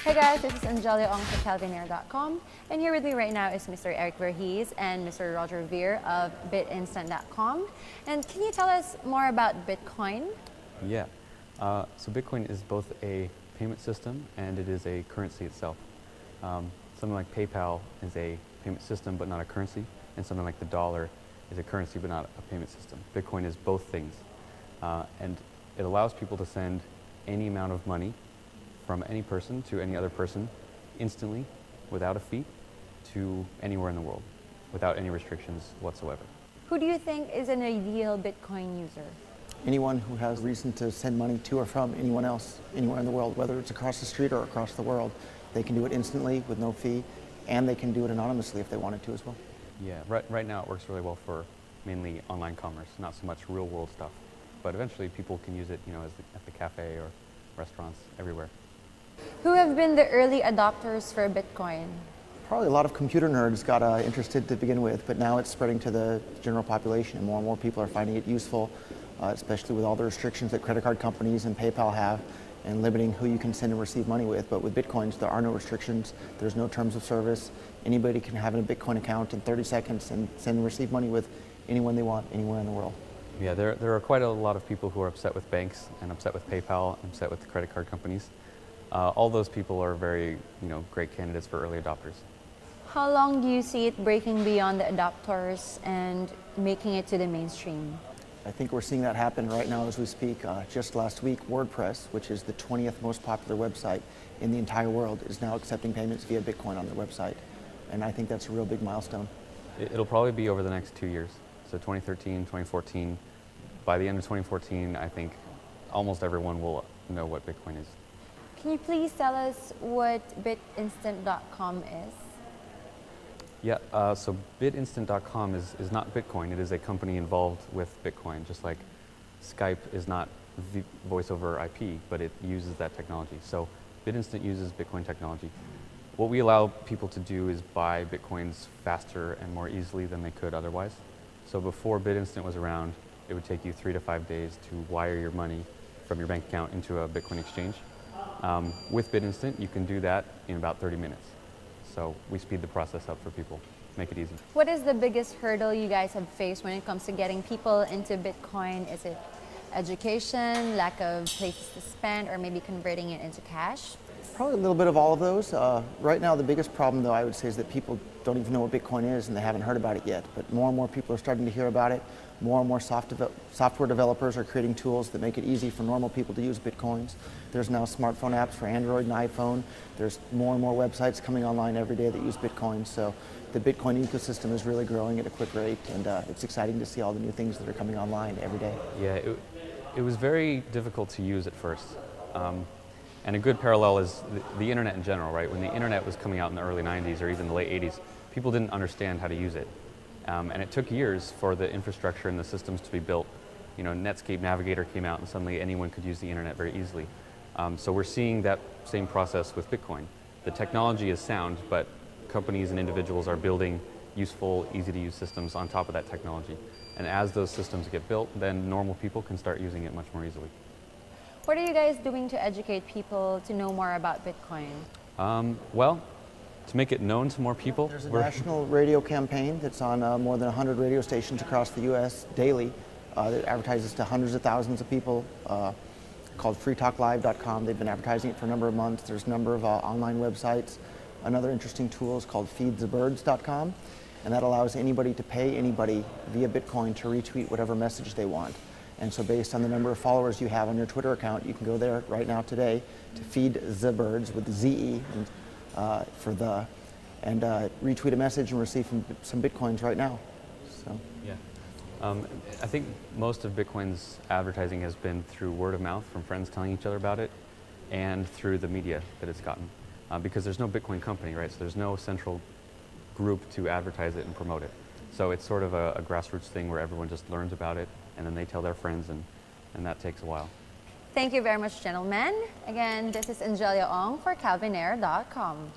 Hey guys, this is Angelia Ong for CalvinAir.com, and here with me right now is Mr. Eric Wurhis and Mr. Roger of BitInstant.com. And can you tell us more about Bitcoin? Yeah, so Bitcoin is both a payment system and it is a currency itself. Something like PayPal is a payment system but not a currency, and something like the dollar is a currency but not a payment system. Bitcoin is both things, and it allows people to send any amount of money from any person to any other person instantly, without a fee, to anywhere in the world, without any restrictions whatsoever. Who do you think is an ideal Bitcoin user? Anyone who has reason to send money to or from anyone else, anywhere in the world, whether it's across the street or across the world. They can do it instantly with no fee, and they can do it anonymously if they wanted to as well. Yeah, right now it works really well for mainly online commerce, not so much real world stuff. But eventually people can use it, at the cafe or restaurants, everywhere. Who have been the early adopters for Bitcoin? Probably a lot of computer nerds got interested to begin with, but now it's spreading to the general population, and more people are finding it useful, especially with all the restrictions that credit card companies and PayPal have, and limiting who you can send and receive money with. But with Bitcoins, there are no restrictions. There's no terms of service. Anybody can have a Bitcoin account in 30 seconds and send and receive money with anyone they want, anywhere in the world. Yeah, there are quite a lot of people who are upset with banks and upset with PayPal and upset with the credit card companies. All those people are very, great candidates for early adopters. How long do you see it breaking beyond the adopters and making it to the mainstream? I think we're seeing that happen right now as we speak. Just last week, WordPress, which is the 20th most popular website in the entire world, is now accepting payments via Bitcoin on their website. And I think that's a real big milestone. It'll probably be over the next 2 years. So 2013, 2014. By the end of 2014, I think almost everyone will know what Bitcoin is. Can you please tell us what BitInstant.com is? Yeah, so BitInstant.com is not Bitcoin. It is a company involved with Bitcoin, just like Skype is not voice over IP, but it uses that technology. So BitInstant uses Bitcoin technology. What we allow people to do is buy Bitcoins faster and more easily than they could otherwise. So before BitInstant was around, it would take you 3 to 5 days to wire your money from your bank account into a Bitcoin exchange. With BitInstant, you can do that in about 30 minutes. So we speed the process up for people, make it easy. What is the biggest hurdle you guys have faced when it comes to getting people into Bitcoin? Is it education, lack of places to spend, or maybe converting it into cash? Probably a little bit of all of those. Right now, the biggest problem, though, I would say, is that people don't even know what Bitcoin is and they haven't heard about it yet. But more and more people are starting to hear about it. More and more software developers are creating tools that make it easy for normal people to use Bitcoins. There's now smartphone apps for Android and iPhone. There's more and more websites coming online every day that use Bitcoin. So the Bitcoin ecosystem is really growing at a quick rate, and it's exciting to see all the new things that are coming online every day. Yeah, it was very difficult to use at first. And a good parallel is the internet in general, right? When the internet was coming out in the early 90s or even the late 80s, people didn't understand how to use it. And it took years for the infrastructure and the systems to be built. Netscape Navigator came out and suddenly anyone could use the internet very easily. So we're seeing that same process with Bitcoin. The technology is sound, but companies and individuals are building useful, easy to use systems on top of that technology. And as those systems get built, then normal people can start using it much more easily. What are you guys doing to educate people to know more about Bitcoin? Well, to make it known to more people. There's a national radio campaign that's on more than 100 radio stations across the U.S. daily that advertises to hundreds of thousands of people called freetalklive.com. They've been advertising it for a number of months. There's a number of online websites. Another interesting tool is called feedthebirds.com, and that allows anybody to pay anybody via Bitcoin to retweet whatever message they want. And so based on the number of followers you have on your Twitter account, you can go there right now today to Feed the Birds with Z-E and retweet a message and receive some Bitcoins right now. So. Yeah. I think most of Bitcoin's advertising has been through word of mouth from friends telling each other about it and through the media that it's gotten. Because there's no Bitcoin company, right? So there's no central group to advertise it and promote it. So it's sort of a grassroots thing where everyone just learns about it and then they tell their friends, and that takes a while. Thank you very much, gentlemen. Again, this is Angelia Ong for CalvinAir.com.